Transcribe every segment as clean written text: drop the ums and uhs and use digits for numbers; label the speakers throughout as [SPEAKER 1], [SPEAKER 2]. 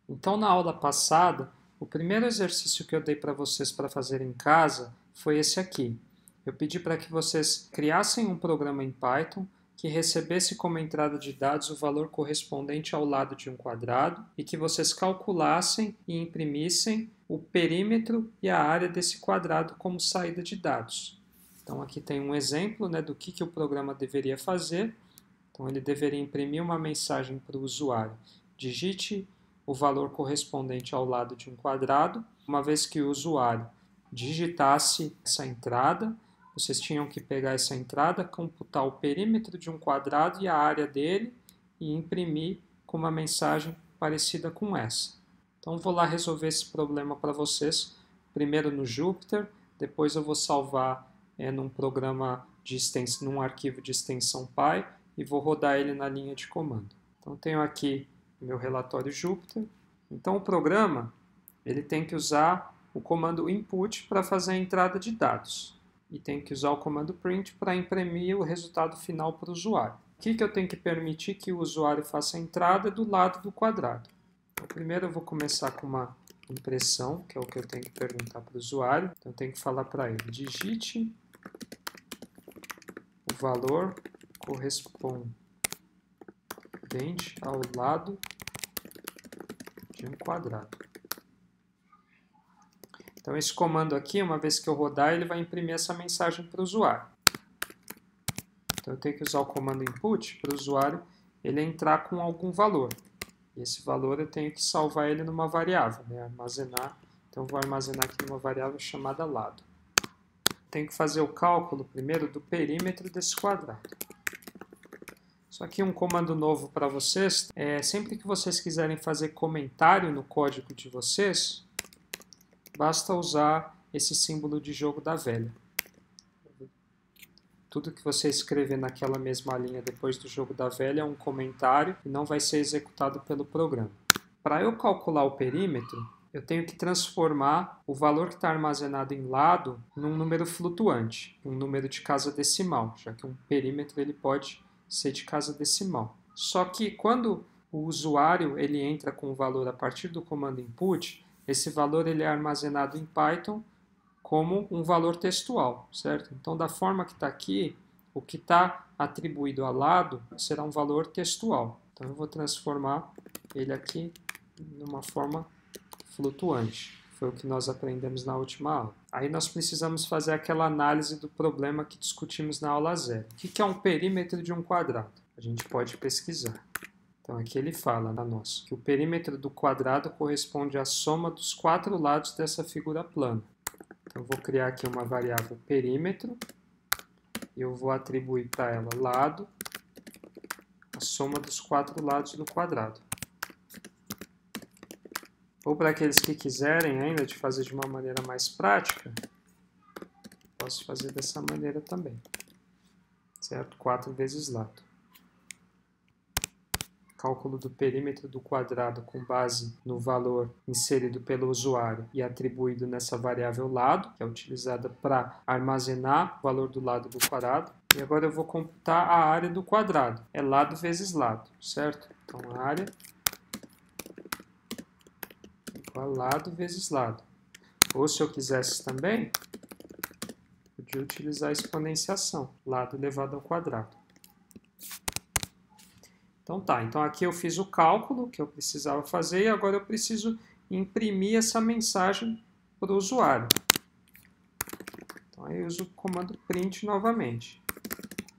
[SPEAKER 1] Então, na aula passada, o primeiro exercício que eu dei para vocês para fazer em casa foi esse aqui. Eu pedi para que vocês criassem um programa em Python que recebesse como entrada de dados o valor correspondente ao lado de um quadrado e que vocês calculassem e imprimissem o perímetro e a área desse quadrado como saída de dados. Então, aqui tem um exemplo, né, do que o programa deveria fazer. Então, ele deveria imprimir uma mensagem para o usuário. Digite o valor correspondente ao lado de um quadrado. Uma vez que o usuário digitasse essa entrada, vocês tinham que pegar essa entrada, computar o perímetro de um quadrado e a área dele e imprimir com uma mensagem parecida com essa. Então, vou lá resolver esse problema para vocês, primeiro no Jupyter, depois eu vou salvar num programa de extensão, num arquivo de extensão Py e vou rodar ele na linha de comando. Então, tenho aqui o meu relatório Jupyter. Então, o programa ele tem que usar o comando input para fazer a entrada de dados e tem que usar o comando print para imprimir o resultado final para o usuário. O que eu tenho que permitir que o usuário faça a entrada do lado do quadrado? Então, primeiro eu vou começar com uma impressão, que é o que eu tenho que perguntar para o usuário. Então, eu tenho que falar para ele, digite o valor correspondente ao lado de um quadrado. Então, esse comando aqui, uma vez que eu rodar, ele vai imprimir essa mensagem para o usuário. Então, eu tenho que usar o comando input para o usuário ele entrar com algum valor. E esse valor eu tenho que salvar ele numa variável, né? Armazenar. Então, eu vou armazenar aqui numa variável chamada lado. Tenho que fazer o cálculo primeiro do perímetro desse quadrado. Só que um comando novo para vocês, sempre que vocês quiserem fazer comentário no código de vocês, basta usar esse símbolo de jogo da velha. Tudo que você escrever naquela mesma linha depois do jogo da velha é um comentário e não vai ser executado pelo programa. Para eu calcular o perímetro, eu tenho que transformar o valor que está armazenado em lado num número flutuante, um número de casa decimal, já que um perímetro ele pode ser de casa decimal. Só que quando o usuário ele entra com o valor a partir do comando input, esse valor ele é armazenado em Python como um valor textual, certo? Então, da forma que está aqui, o que está atribuído ao lado será um valor textual. Então, eu vou transformar ele aqui numa forma flutuante. Foi o que nós aprendemos na última aula. Aí nós precisamos fazer aquela análise do problema que discutimos na aula 0. O que é um perímetro de um quadrado? A gente pode pesquisar. Então, aqui ele fala na nossa que o perímetro do quadrado corresponde à soma dos 4 lados dessa figura plana. Então, eu vou criar aqui uma variável perímetro e eu vou atribuir para ela lado, a soma dos 4 lados do quadrado. Ou para aqueles que quiserem ainda de fazer de uma maneira mais prática, posso fazer dessa maneira também, certo? 4 vezes lado. Cálculo do perímetro do quadrado com base no valor inserido pelo usuário e atribuído nessa variável lado, que é utilizada para armazenar o valor do lado do quadrado. E agora eu vou computar a área do quadrado. É lado vezes lado, certo? Então, a área igual a lado vezes lado. Ou se eu quisesse também, podia utilizar a exponenciação, lado elevado ao quadrado. Então tá, então aqui eu fiz o cálculo que eu precisava fazer e agora eu preciso imprimir essa mensagem para o usuário. Então aí eu uso o comando print novamente.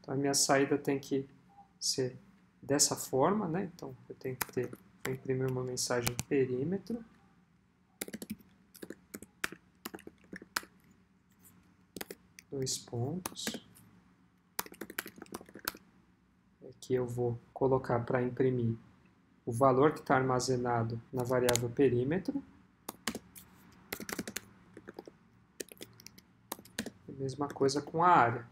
[SPEAKER 1] Então a minha saída tem que ser dessa forma, né? Então eu tenho que vou imprimir uma mensagem perímetro. Dois pontos. Aqui eu vou colocar para imprimir o valor que está armazenado na variável perímetro. A mesma coisa com a área.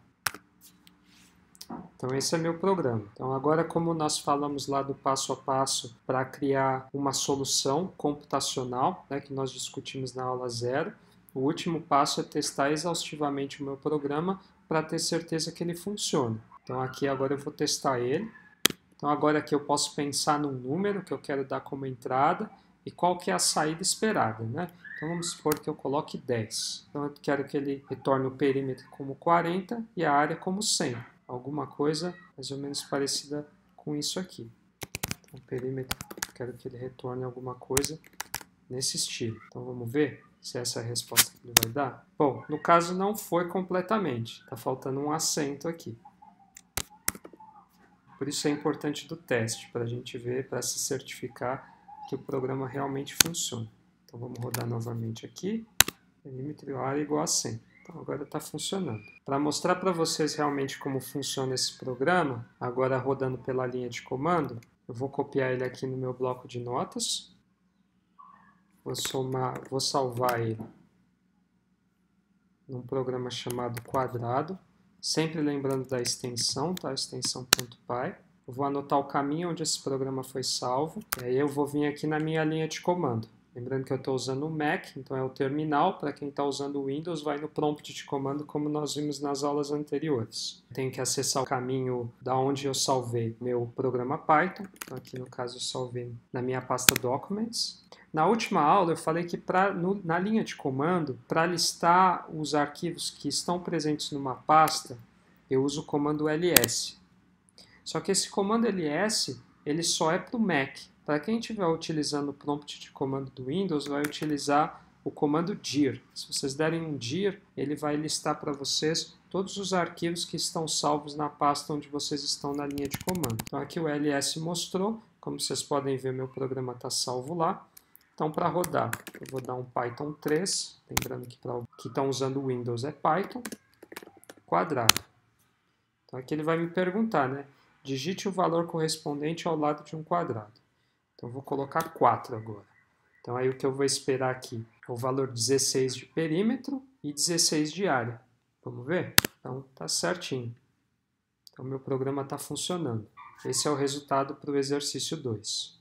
[SPEAKER 1] Então esse é meu programa. Então agora, como nós falamos lá do passo a passo para criar uma solução computacional, né, que nós discutimos na aula 0, o último passo é testar exaustivamente o meu programa para ter certeza que ele funciona. Então aqui agora eu vou testar ele. Então agora aqui eu posso pensar num número que eu quero dar como entrada e qual que é a saída esperada, né? Então vamos supor que eu coloque 10. Então eu quero que ele retorne o perímetro como 40 e a área como 100. Alguma coisa mais ou menos parecida com isso aqui. Então, o perímetro, eu quero que ele retorne alguma coisa nesse estilo. Então vamos ver se essa é a resposta que ele vai dar. Bom, no caso não foi completamente. Está faltando um acento aqui. Por isso é importante do teste, para a gente ver, para se certificar que o programa realmente funciona. Então vamos rodar novamente aqui, perímetro área igual a 100. Então agora está funcionando. Para mostrar para vocês realmente como funciona esse programa, agora rodando pela linha de comando, eu vou copiar ele aqui no meu bloco de notas, vou salvar ele num programa chamado quadrado, sempre lembrando da extensão, tá? Extensão.py. Eu vou anotar o caminho onde esse programa foi salvo, e aí eu vou vir aqui na minha linha de comando. Lembrando que eu estou usando o Mac, então é o terminal. Para quem está usando o Windows, vai no prompt de comando, como nós vimos nas aulas anteriores. Tenho que acessar o caminho da onde eu salvei meu programa Python. Então, aqui no caso eu salvei na minha pasta Documents. Na última aula eu falei que na linha de comando, para listar os arquivos que estão presentes numa pasta, eu uso o comando ls. Só que esse comando ls, ele só é para o Mac. Para quem estiver utilizando o prompt de comando do Windows, vai utilizar o comando dir. Se vocês derem um dir, ele vai listar para vocês todos os arquivos que estão salvos na pasta onde vocês estão na linha de comando. Então aqui o ls mostrou, como vocês podem ver, meu programa está salvo lá. Então, para rodar, eu vou dar um Python 3, lembrando que para que estão usando o Windows é Python, quadrado. Então, aqui ele vai me perguntar, né? Digite o valor correspondente ao lado de um quadrado. Então, eu vou colocar 4 agora. Então, aí o que eu vou esperar aqui é o valor 16 de perímetro e 16 de área. Vamos ver? Então, tá certinho. Então, meu programa está funcionando. Esse é o resultado para o exercício 2.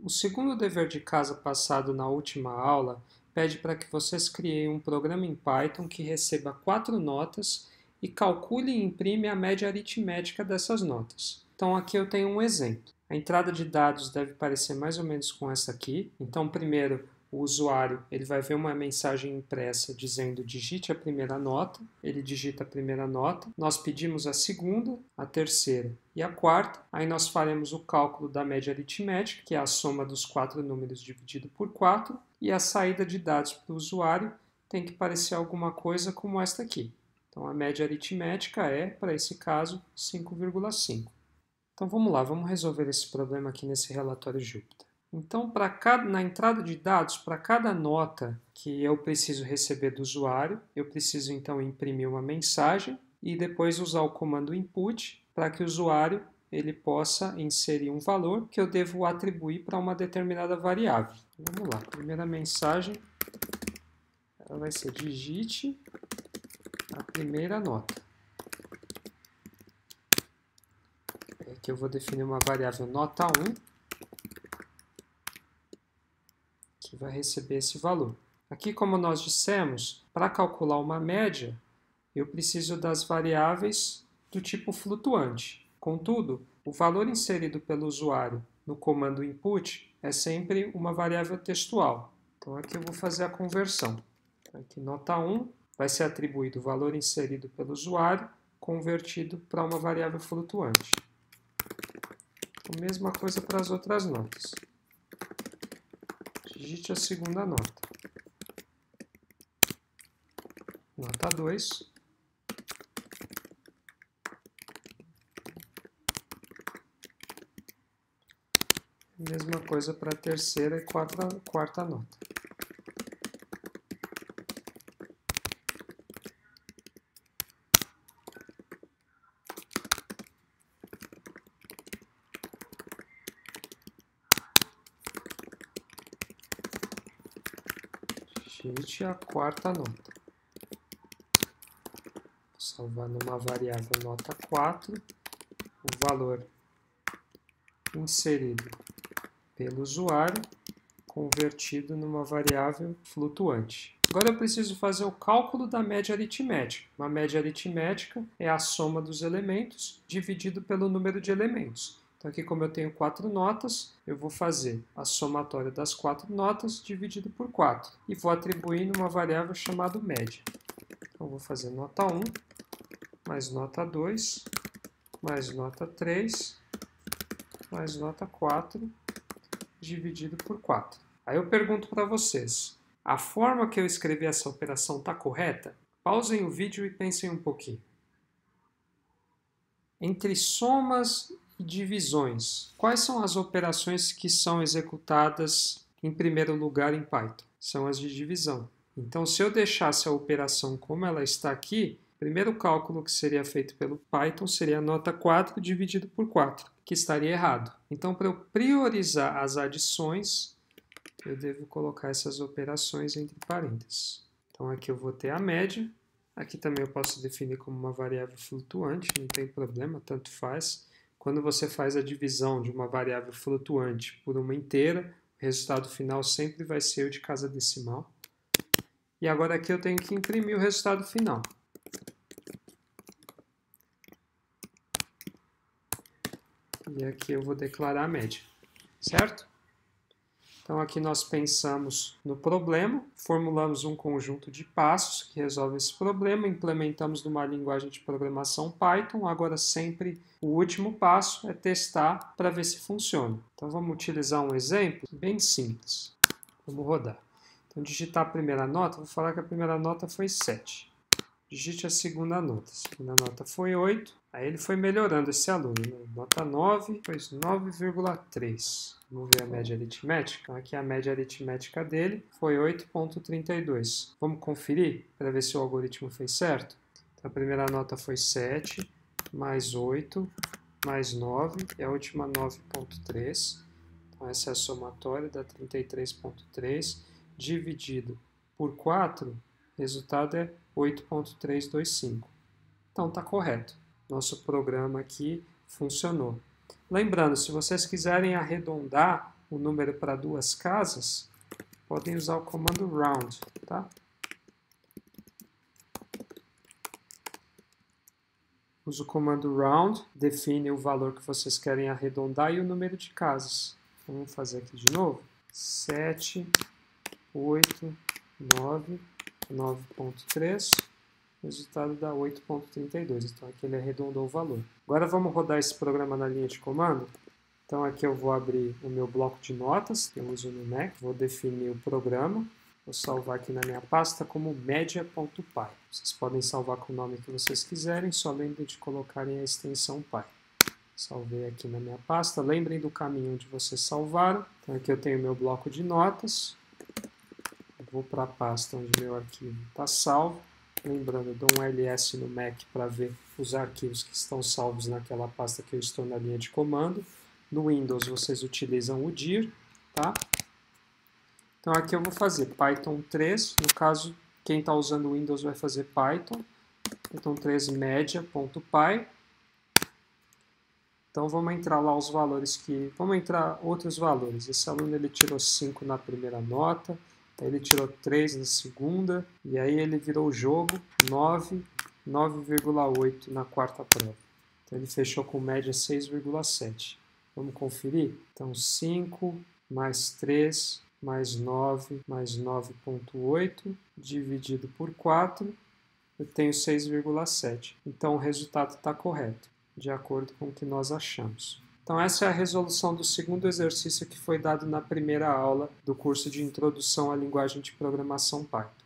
[SPEAKER 1] O segundo dever de casa passado na última aula pede para que vocês criem um programa em Python que receba 4 notas e calcule e imprime a média aritmética dessas notas. Então aqui eu tenho um exemplo. A entrada de dados deve parecer mais ou menos com essa aqui. Então primeiro o usuário ele vai ver uma mensagem impressa dizendo digite a primeira nota, ele digita a primeira nota, nós pedimos a segunda, a terceira e a quarta, aí nós faremos o cálculo da média aritmética, que é a soma dos 4 números dividido por 4, e a saída de dados para o usuário tem que parecer alguma coisa como esta aqui. Então a média aritmética é, para esse caso, 5,5. Então vamos lá, vamos resolver esse problema aqui nesse relatório Jupyter. Então, na entrada de dados, para cada nota que eu preciso receber do usuário, eu preciso então imprimir uma mensagem e depois usar o comando input para que o usuário ele possa inserir um valor que eu devo atribuir para uma determinada variável. Vamos lá, primeira mensagem ela vai ser digite a primeira nota. Aqui eu vou definir uma variável nota 1, que vai receber esse valor. Aqui, como nós dissemos, para calcular uma média, eu preciso das variáveis do tipo flutuante. Contudo, o valor inserido pelo usuário no comando input é sempre uma variável textual. Então aqui eu vou fazer a conversão. Aqui nota 1 vai ser atribuído o valor inserido pelo usuário convertido para uma variável flutuante. Então, mesma coisa para as outras notas. Digite a segunda nota. Nota 2. Mesma coisa para a terceira e quarta nota. Digite a quarta nota. Vou salvar numa variável nota 4 o valor inserido pelo usuário convertido numa variável flutuante. Agora eu preciso fazer o cálculo da média aritmética. Uma média aritmética é a soma dos elementos dividido pelo número de elementos. Então aqui, como eu tenho 4 notas, eu vou fazer a somatória das 4 notas dividido por 4 e vou atribuir uma variável chamada média. Então, eu vou fazer nota 1 mais nota 2 mais nota 3 mais nota 4 dividido por 4. Aí eu pergunto para vocês, a forma que eu escrevi essa operação está correta? Pausem o vídeo e pensem um pouquinho. Entre somas e divisões, quais são as operações que são executadas em primeiro lugar em Python? São as de divisão. Então, se eu deixasse a operação como ela está aqui, o primeiro cálculo que seria feito pelo Python seria a nota 4 dividido por 4, que estaria errado. Então, para eu priorizar as adições, eu devo colocar essas operações entre parênteses. Então, aqui eu vou ter a média. Aqui também eu posso definir como uma variável flutuante, não tem problema, tanto faz. Quando você faz a divisão de uma variável flutuante por uma inteira, o resultado final sempre vai ser o de casa decimal. E agora aqui eu tenho que imprimir o resultado final. E aqui eu vou declarar a média, certo? Então aqui nós pensamos no problema, formulamos um conjunto de passos que resolve esse problema, implementamos numa linguagem de programação Python, agora sempre o último passo é testar para ver se funciona. Então vamos utilizar um exemplo bem simples. Vamos rodar. Então digitar a primeira nota, vou falar que a primeira nota foi 7. Digite a segunda nota. A segunda nota foi 8. Aí ele foi melhorando esse aluno, né? Nota 9, depois 9,3. Vamos ver a média aritmética. Então aqui a média aritmética dele foi 8,32. Vamos conferir para ver se o algoritmo fez certo? Então a primeira nota foi 7, mais 8, mais 9, e a última 9,3. Então essa é a somatória da 33,3, dividido por 4, o resultado é 8,325. Então está correto. Nosso programa aqui funcionou. Lembrando, se vocês quiserem arredondar o número para 2 casas, podem usar o comando round, tá? Usa o comando round, define o valor que vocês querem arredondar e o número de casas. Vamos fazer aqui de novo. 7, 8, 9, 9,3. O resultado dá 8,32. Então aqui ele arredondou o valor. Agora vamos rodar esse programa na linha de comando. Então aqui eu vou abrir o meu bloco de notas, que eu uso no Mac. Vou definir o programa. Vou salvar aqui na minha pasta como media.py. Vocês podem salvar com o nome que vocês quiserem, só lembrem de colocarem a extensão py. Salvei aqui na minha pasta. Lembrem do caminho onde vocês salvaram. Então aqui eu tenho o meu bloco de notas. Eu vou para a pasta onde meu arquivo está salvo. Lembrando, eu dou um ls no Mac para ver os arquivos que estão salvos naquela pasta que eu estou na linha de comando. No Windows vocês utilizam o dir, tá? Então aqui eu vou fazer Python 3, no caso quem está usando o Windows vai fazer Python 3 media.py. Então vamos entrar lá os valores que... Vamos entrar outros valores. Esse aluno ele tirou 5 na primeira nota. Aí ele tirou 3 na segunda, e aí ele virou o jogo 9,8 na quarta prova. Então ele fechou com média 6,7. Vamos conferir? Então 5 mais 3 mais 9 mais 9,8 dividido por 4, eu tenho 6,7. Então o resultado está correto, de acordo com o que nós achamos. Então essa é a resolução do segundo exercício que foi dado na primeira aula do curso de Introdução à Linguagem de Programação Python.